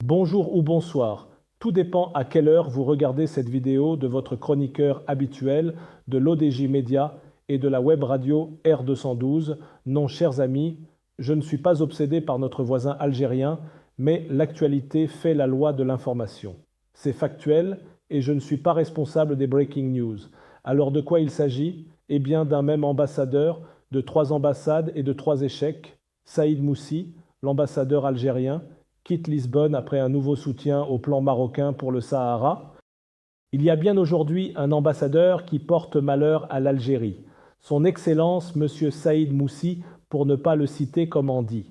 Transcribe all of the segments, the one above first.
Bonjour ou bonsoir, tout dépend à quelle heure vous regardez cette vidéo de votre chroniqueur habituel de l'ODJ Média et de la web radio R212. Non, chers amis, je ne suis pas obsédé par notre voisin algérien, mais l'actualité fait la loi de l'information. C'est factuel et je ne suis pas responsable des breaking news. Alors de quoi il s'agit? Eh bien d'un même ambassadeur, de 3 ambassades et de 3 échecs. Saïd Moussi, l'ambassadeur algérien, quitte Lisbonne après un nouveau soutien au plan marocain pour le Sahara. Il y a bien aujourd'hui un ambassadeur qui porte malheur à l'Algérie, son Excellence M. Saïd Moussi, pour ne pas le citer comme on dit.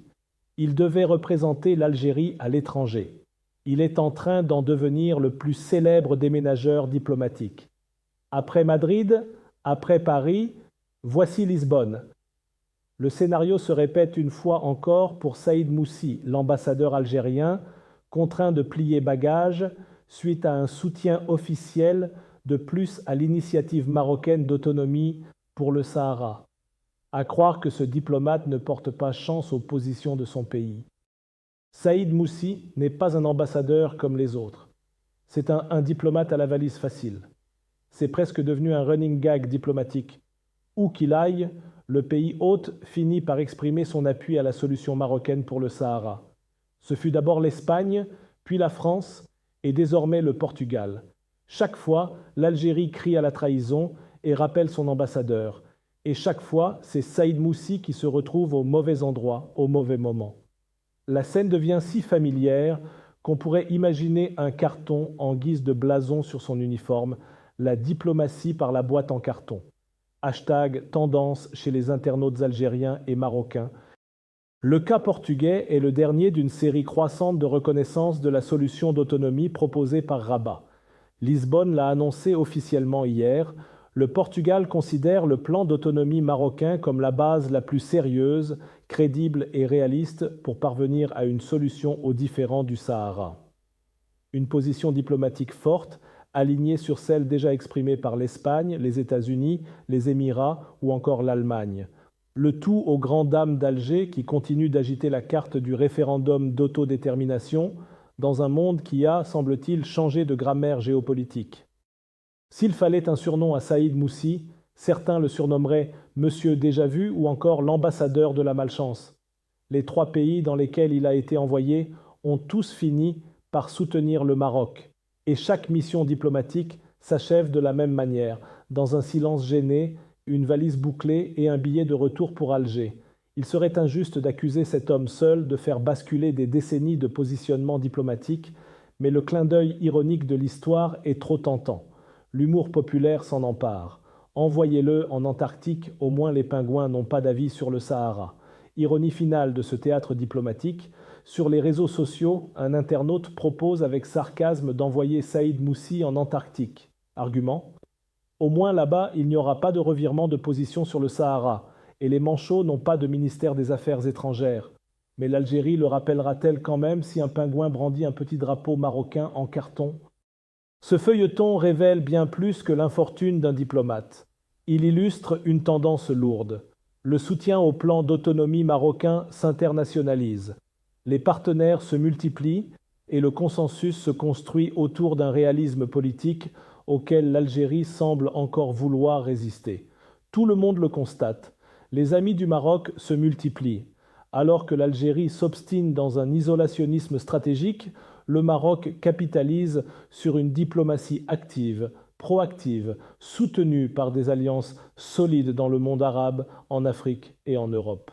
Il devait représenter l'Algérie à l'étranger. Il est en train d'en devenir le plus célèbre déménageur diplomatique. Après Madrid, après Paris, voici Lisbonne. Le scénario se répète une fois encore pour Saïd Moussi, l'ambassadeur algérien, contraint de plier bagages suite à un soutien officiel de plus à l'initiative marocaine d'autonomie pour le Sahara. À croire que ce diplomate ne porte pas chance aux positions de son pays. Saïd Moussi n'est pas un ambassadeur comme les autres. C'est un diplomate à la valise facile. C'est presque devenu un running gag diplomatique. Où qu'il aille, le pays hôte finit par exprimer son appui à la solution marocaine pour le Sahara. Ce fut d'abord l'Espagne, puis la France et désormais le Portugal. Chaque fois, l'Algérie crie à la trahison et rappelle son ambassadeur. Et chaque fois, c'est Saïd Moussi qui se retrouve au mauvais endroit, au mauvais moment. La scène devient si familière qu'on pourrait imaginer un carton en guise de blason sur son uniforme, la diplomatie par la boîte en carton. Hashtag tendance chez les internautes algériens et marocains. Le cas portugais est le dernier d'une série croissante de reconnaissance de la solution d'autonomie proposée par Rabat. Lisbonne l'a annoncé officiellement hier. Le Portugal considère le plan d'autonomie marocain comme la base la plus sérieuse, crédible et réaliste pour parvenir à une solution aux différends du Sahara. Une position diplomatique forte, alignée sur celle déjà exprimée par l'Espagne, les États-Unis, les Émirats ou encore l'Allemagne. Le tout aux grandes dames d'Alger qui continuent d'agiter la carte du référendum d'autodétermination dans un monde qui a, semble-t-il, changé de grammaire géopolitique. S'il fallait un surnom à Saïd Moussi, certains le surnommeraient Monsieur Déjà-vu ou encore l'ambassadeur de la malchance. Les 3 pays dans lesquels il a été envoyé ont tous fini par soutenir le Maroc, et chaque mission diplomatique s'achève de la même manière, dans un silence gêné, une valise bouclée et un billet de retour pour Alger. Il serait injuste d'accuser cet homme seul de faire basculer des décennies de positionnement diplomatique, mais le clin d'œil ironique de l'histoire est trop tentant. L'humour populaire s'en empare. Envoyez-le en Antarctique, au moins les pingouins n'ont pas d'avis sur le Sahara. Ironie finale de ce théâtre diplomatique, sur les réseaux sociaux, un internaute propose avec sarcasme d'envoyer Saïd Moussi en Antarctique. Argument: au moins là-bas, il n'y aura pas de revirement de position sur le Sahara, et les manchots n'ont pas de ministère des Affaires étrangères. Mais l'Algérie le rappellera-t-elle quand même si un pingouin brandit un petit drapeau marocain en carton? Ce feuilleton révèle bien plus que l'infortune d'un diplomate. Il illustre une tendance lourde. Le soutien au plan d'autonomie marocain s'internationalise. Les partenaires se multiplient et le consensus se construit autour d'un réalisme politique auquel l'Algérie semble encore vouloir résister. Tout le monde le constate. Les amis du Maroc se multiplient. Alors que l'Algérie s'obstine dans un isolationnisme stratégique, le Maroc capitalise sur une diplomatie active, proactive, soutenue par des alliances solides dans le monde arabe, en Afrique et en Europe.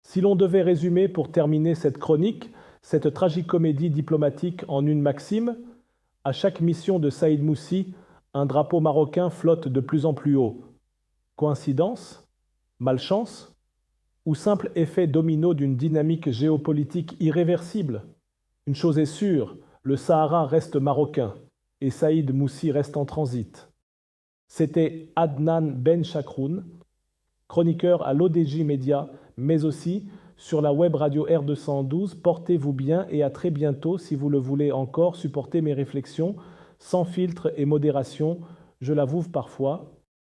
Si l'on devait résumer pour terminer cette chronique, cette tragicomédie diplomatique en une maxime, à chaque mission de Saïd Moussi, un drapeau marocain flotte de plus en plus haut. Coïncidence? Malchance? Ou simple effet domino d'une dynamique géopolitique irréversible? Une chose est sûre, le Sahara reste marocain et Saïd Moussi reste en transit. C'était Adnan Ben Chakroun, chroniqueur à l'ODJ Média, mais aussi sur la web radio R212. Portez-vous bien et à très bientôt si vous le voulez encore supporter mes réflexions sans filtre et modération, je l'avoue parfois,